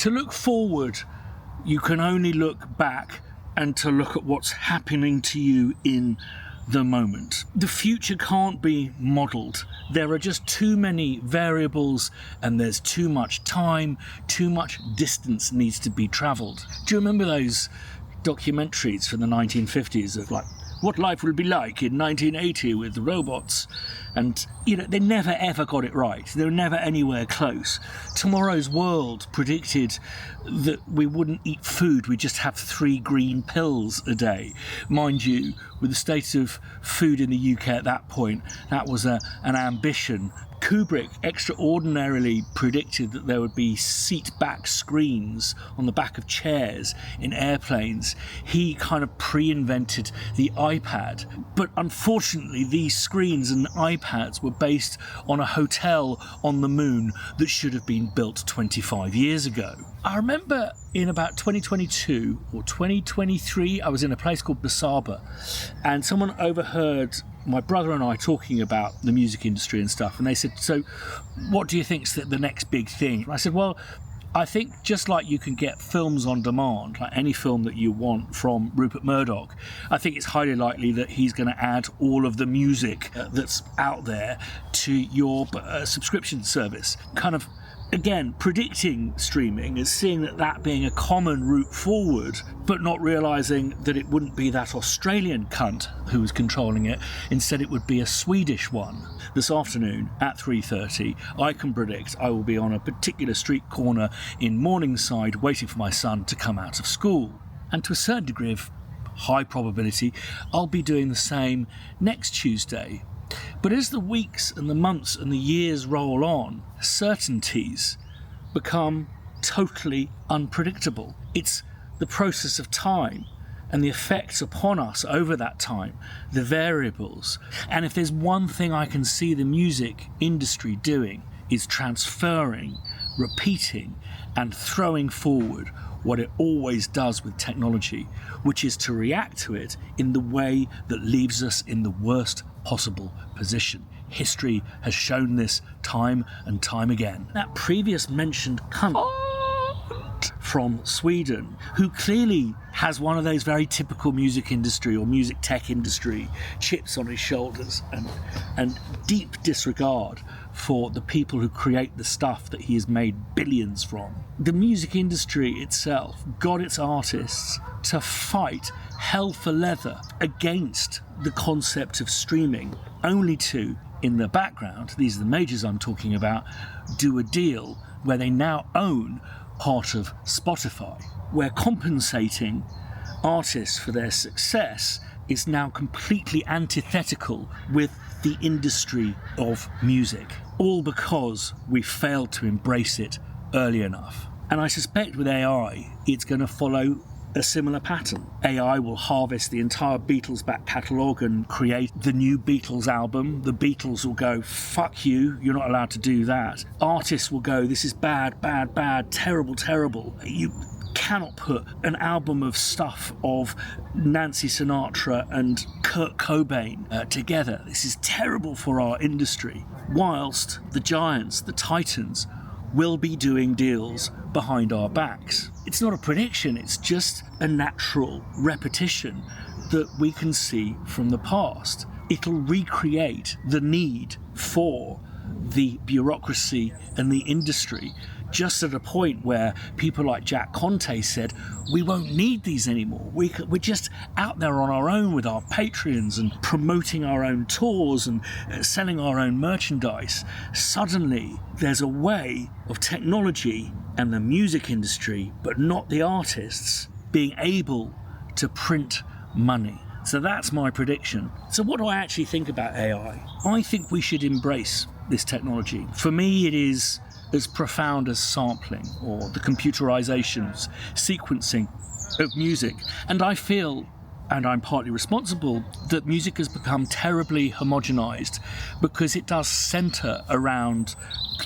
To look forward, you can only look back and to look at what's happening to you in the moment. The future can't be modelled. There are just too many variables and there's too much time, too much distance needs to be travelled. Do you remember those documentaries from the 1950s of like what life will be like in 1980 with robots? And, you know, they never ever got it right. They were never anywhere close. Tomorrow's World predicted that we wouldn't eat food, we'd just have 3 green pills a day. Mind you, with the state of food in the UK at that point, that was an ambition. Kubrick extraordinarily predicted that there would be seat-back screens on the back of chairs in airplanes. He kind of pre-invented the iPad. But unfortunately, these screens and iPads were based on a hotel on the moon that should have been built 25 years ago. I remember in about 2022 or 2023, I was in a place called Basaba, and someone overheard my brother and I talking about the music industry and stuff, and they said, so what do you think's the next big thing? And I said, well, I think just like you can get films on demand, like any film that you want from Rupert Murdoch, I think it's highly likely that he's going to add all of the music that's out there to your subscription service. Kind of, again, predicting streaming is seeing that being a common route forward, but not realising that it wouldn't be that Australian cunt who was controlling it. Instead, it would be a Swedish one. This afternoon at 3:30, I can predict I will be on a particular street corner in Morningside waiting for my son to come out of school. And to a certain degree of high probability, I'll be doing the same next Tuesday. But as the weeks and the months and the years roll on, certainties become totally unpredictable. It's the process of time and the effects upon us over that time, the variables. And if there's one thing I can see the music industry doing, is transferring, repeating, and throwing forward what it always does with technology, which is to react to it in the way that leaves us in the worst possible position. History has shown this time and time again. That previous mentioned cunt from Sweden, who clearly has one of those very typical music industry or music tech industry chips on his shoulders and deep disregard for the people who create the stuff that he has made billions from. The music industry itself got its artists to fight hell for leather against the concept of streaming, only to, in the background, these are the majors I'm talking about, do a deal where they now own part of Spotify, where compensating artists for their success is now completely antithetical with the industry of music, all because we failed to embrace it early enough. And I suspect with AI, it's going to follow a similar pattern. AI will harvest the entire Beatles back catalogue and create the new Beatles album. The Beatles will go, fuck you, you're not allowed to do that. Artists will go, this is bad, bad, bad, terrible, terrible. You cannot put an album of stuff of Nancy Sinatra and Kurt Cobain together. This is terrible for our industry. Whilst the giants, the titans, will be doing deals behind our backs. It's not a prediction, it's just a natural repetition that we can see from the past. It'll recreate the need for the bureaucracy and the industry, just at a point where people like Jack Conte said, we won't need these anymore. We're just out there on our own with our Patreons and promoting our own tours and selling our own merchandise. Suddenly, there's a way of technology and the music industry, but not the artists, being able to print money. So that's my prediction. So what do I actually think about AI? I think we should embrace this technology. For me, it is as profound as sampling or the computerizations, sequencing of music. And I feel, and I'm partly responsible, that music has become terribly homogenized because it does center around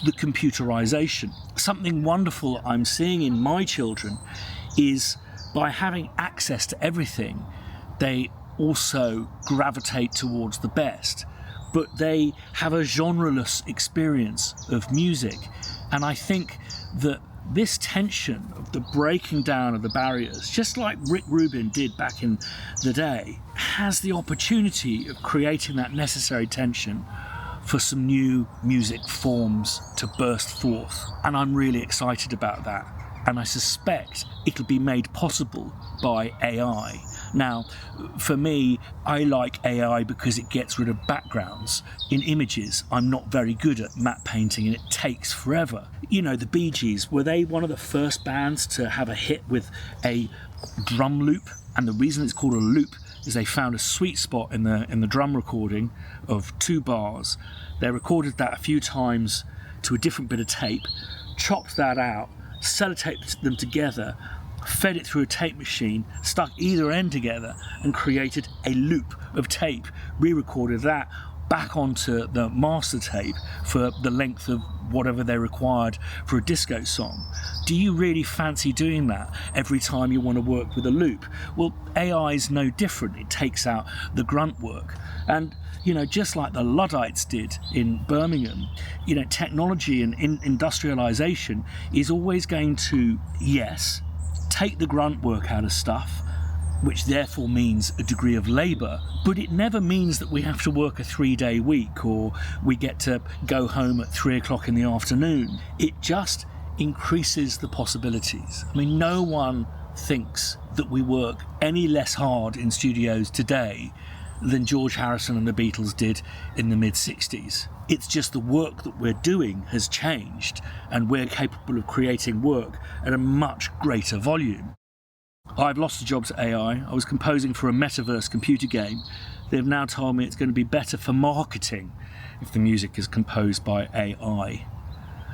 the computerization. Something wonderful I'm seeing in my children is by having access to everything, they also gravitate towards the best, but they have a genreless experience of music. And I think that this tension of the breaking down of the barriers, just like Rick Rubin did back in the day, has the opportunity of creating that necessary tension for some new music forms to burst forth. And I'm really excited about that. And I suspect it'll be made possible by AI. Now, for me, I like AI because it gets rid of backgrounds. In images, I'm not very good at matte painting and it takes forever. You know, the Bee Gees, were they one of the first bands to have a hit with a drum loop? And the reason it's called a loop is they found a sweet spot in the drum recording of 2 bars. They recorded that a few times to a different bit of tape, chopped that out, sellotaped them together, fed it through a tape machine, stuck either end together and created a loop of tape, re-recorded that back onto the master tape for the length of whatever they required for a disco song. Do you really fancy doing that every time you want to work with a loop? Well, AI is no different. It takes out the grunt work. And, you know, just like the Luddites did in Birmingham, you know, technology and industrialization is always going to, yes, take the grunt work out of stuff, which therefore means a degree of labour, but it never means that we have to work a 3-day week or we get to go home at 3 o'clock in the afternoon. It just increases the possibilities. I mean, no one thinks that we work any less hard in studios today than George Harrison and the Beatles did in the mid-60s. It's just the work that we're doing has changed and we're capable of creating work at a much greater volume. I've lost a job to AI. I was composing for a metaverse computer game. They've now told me it's going to be better for marketing if the music is composed by AI.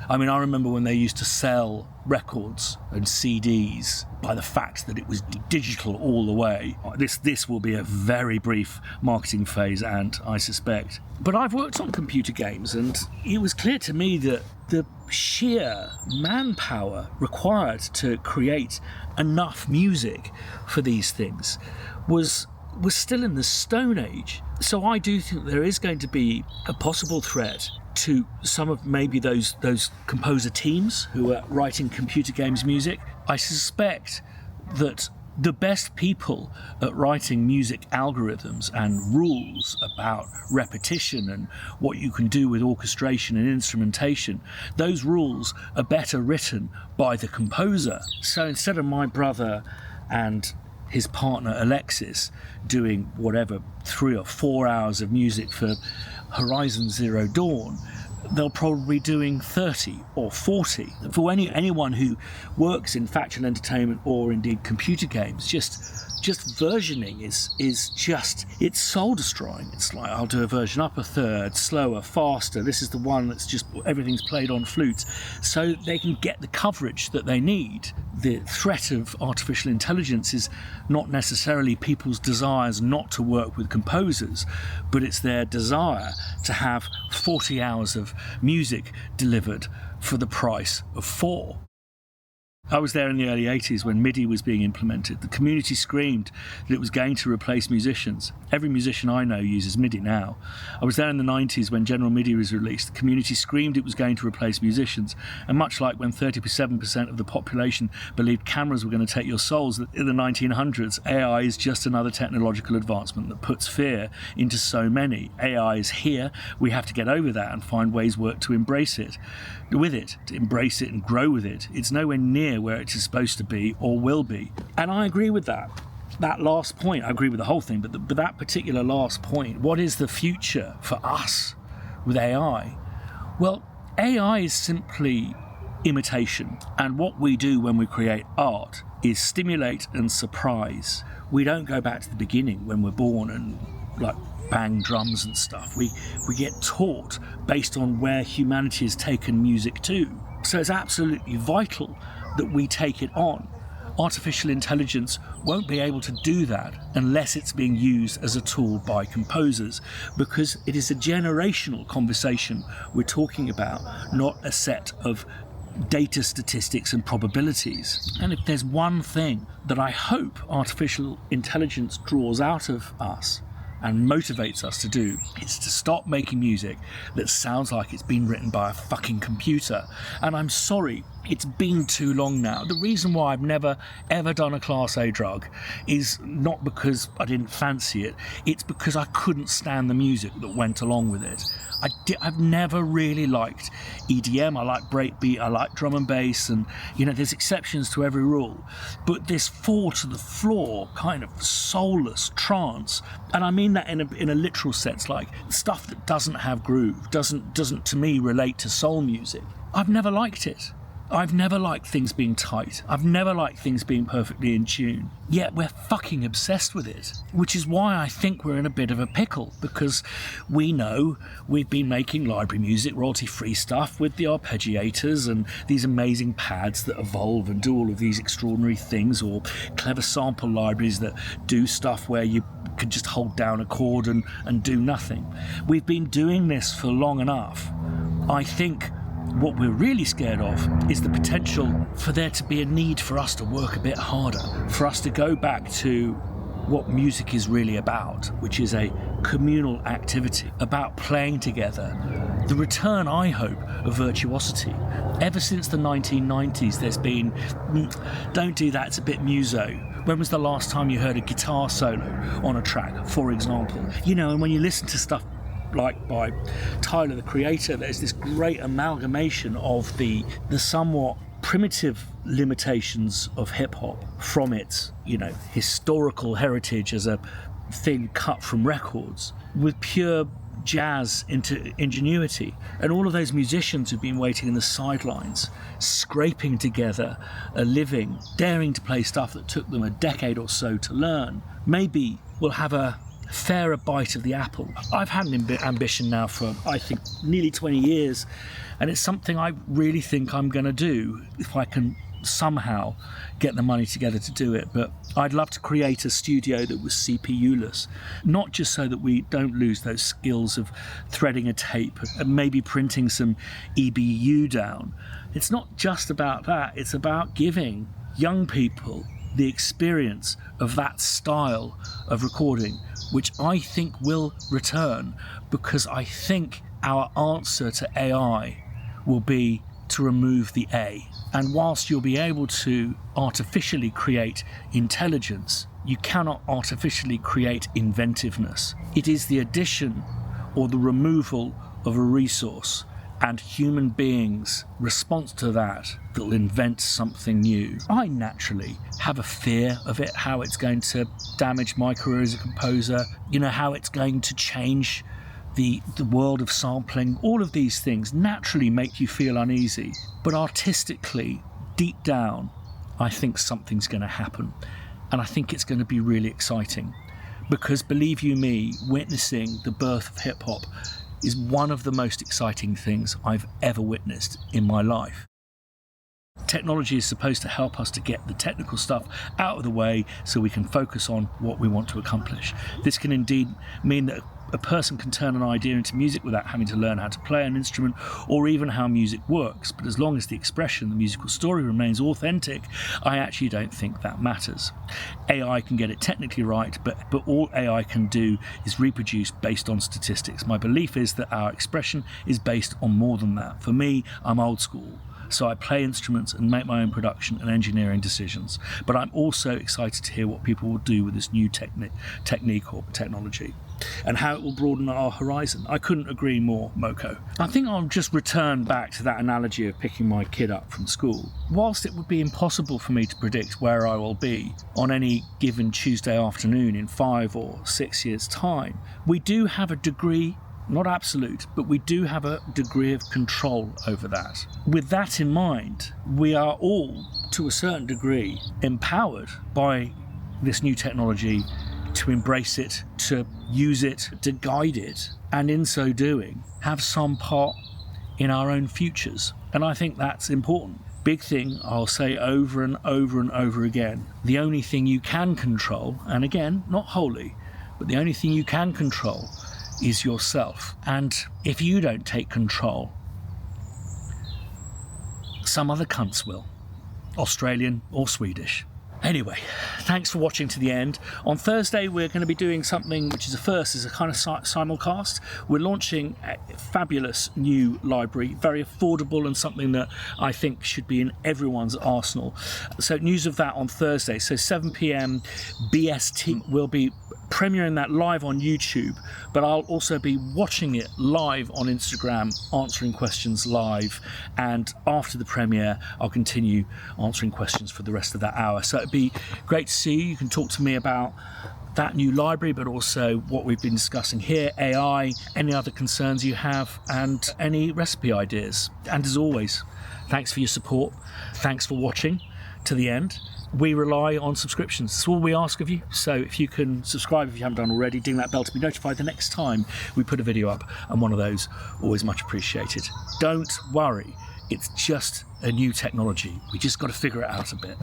I mean, I remember when they used to sell records and CDs by the fact that it was digital all the way. This will be a very brief marketing phase, and I suspect. But I've worked on computer games, and it was clear to me that the sheer manpower required to create enough music for these things was still in the Stone Age. So I do think there is going to be a possible threat to some of maybe those composer teams who are writing computer games music. I suspect that the best people at writing music algorithms and rules about repetition and what you can do with orchestration and instrumentation, those rules are better written by the composer. So instead of my brother and his partner Alexis doing whatever 3 or 4 hours of music for Horizon Zero Dawn, they'll probably be doing 30 or 40. For anyone who works in factual entertainment or indeed computer games, just versioning is just, it's soul destroying. It's like, I'll do a version up a third, slower, faster. This is the one that's just, everything's played on flutes, so they can get the coverage that they need. The threat of artificial intelligence is not necessarily people's desires not to work with composers, but it's their desire to have 40 hours of music delivered for the price of 4. I was there in the early 80s when MIDI was being implemented. The community screamed that it was going to replace musicians. Every musician I know uses MIDI now. I was there in the 90s when General MIDI was released. The community screamed it was going to replace musicians. And much like when 37% of the population believed cameras were going to take your souls in the 1900s, AI is just another technological advancement that puts fear into so many. AI is here. We have to get over that and find ways to embrace it. To embrace it and grow with it. It's nowhere near where it is supposed to be or will be. And I agree with that. That last point, I agree with the whole thing, but that particular last point, what is the future for us with AI? Well, AI is simply imitation. And what we do when we create art is stimulate and surprise. We don't go back to the beginning when we're born and bang drums and stuff. We get taught based on where humanity has taken music to. So it's absolutely vital that we take it on. Artificial intelligence won't be able to do that unless it's being used as a tool by composers, because it is a generational conversation we're talking about, not a set of data statistics and probabilities. And if there's one thing that I hope artificial intelligence draws out of us and motivates us to do, it's to stop making music that sounds like it's been written by a fucking computer. And I'm sorry, It's been too long now. The reason why I've never ever done a Class A drug is not because I didn't fancy it, it's because I couldn't stand the music that went along with it. I've never really liked EDM. I like breakbeat, I like drum and bass, and there's exceptions to every rule. But this fall to the floor kind of soulless trance, and I mean that in a literal sense, like stuff that doesn't have groove, doesn't to me relate to soul music. I've never liked it. I've never liked things being tight. I've never liked things being perfectly in tune. Yet we're fucking obsessed with it, which is why I think we're in a bit of a pickle, because we know we've been making library music, royalty-free stuff with the arpeggiators and these amazing pads that evolve and do all of these extraordinary things, or clever sample libraries that do stuff where you can just hold down a chord and do nothing. We've been doing this for long enough. I think what we're really scared of is the potential for there to be a need for us to work a bit harder, for us to go back to what music is really about, which is a communal activity, about playing together. The return, I hope, of virtuosity. Ever since the 1990s, there's been, don't do that, it's a bit muso. When was the last time you heard a guitar solo on a track, for example? And when you listen to stuff like by Tyler, the Creator, there's this great amalgamation of the somewhat primitive limitations of hip-hop from its, historical heritage as a thing cut from records, with pure jazz into ingenuity. And all of those musicians who've been waiting in the sidelines, scraping together a living, daring to play stuff that took them a decade or so to learn, maybe will have a fairer bite of the apple. I've had an ambition now for, I think, nearly 20 years, and it's something I really think I'm going to do if I can somehow get the money together to do it. But I'd love to create a studio that was CPU-less, not just so that we don't lose those skills of threading a tape and maybe printing some EBU down. It's not just about that, it's about giving young people the experience of that style of recording, which I think will return, because I think our answer to AI will be to remove the A. And whilst you'll be able to artificially create intelligence, you cannot artificially create inventiveness. It is the addition or the removal of a resource and human beings' response to that will invent something new. I naturally have a fear of it, how it's going to damage my career as a composer, how it's going to change the world of sampling. All of these things naturally make you feel uneasy. But artistically, deep down, I think something's going to happen. And I think it's going to be really exciting. Because believe you me, witnessing the birth of hip-hop is one of the most exciting things I've ever witnessed in my life. Technology is supposed to help us to get the technical stuff out of the way so we can focus on what we want to accomplish. This can indeed mean that a person can turn an idea into music without having to learn how to play an instrument or even how music works. But as long as the expression, the musical story remains authentic, I actually don't think that matters. AI can get it technically right, but all AI can do is reproduce based on statistics. My belief is that our expression is based on more than that. For me, I'm old school. So I play instruments and make my own production and engineering decisions. But I'm also excited to hear what people will do with this new technique or technology, and how it will broaden our horizon. I couldn't agree more, Moko. I think I'll just return back to that analogy of picking my kid up from school. Whilst it would be impossible for me to predict where I will be on any given Tuesday afternoon in 5 or 6 years' time, we do have a degree, not absolute, but we do have a degree of control over that. With that in mind, we are all, to a certain degree, empowered by this new technology to embrace it, to use it, to guide it, and in so doing, have some part in our own futures. And I think that's important. Big thing I'll say over and over and over again, the only thing you can control, and again, not wholly, but the only thing you can control is yourself. And if you don't take control, some other cunts will, Australian or Swedish. Anyway, thanks for watching to the end. On Thursday, we're going to be doing something which is a first, is a kind of simulcast. We're launching a fabulous new library, very affordable, and something that I think should be in everyone's arsenal. So news of that on Thursday. So 7 p.m. BST. We'll be premiering that live on YouTube, but I'll also be watching it live on Instagram, answering questions live, and after the premiere I'll continue answering questions for the rest of that hour. So it'd be great to see you. You can talk to me about that new library, but also what we've been discussing here, AI, any other concerns you have, and any recipe ideas. And as always, thanks for your support. Thanks for watching to the end. We rely on subscriptions. That's all we ask of you. So if you can subscribe if you haven't done already, ding that bell to be notified the next time we put a video up, and one of those, always much appreciated. Don't worry, it's just a new technology. We just got to figure it out a bit.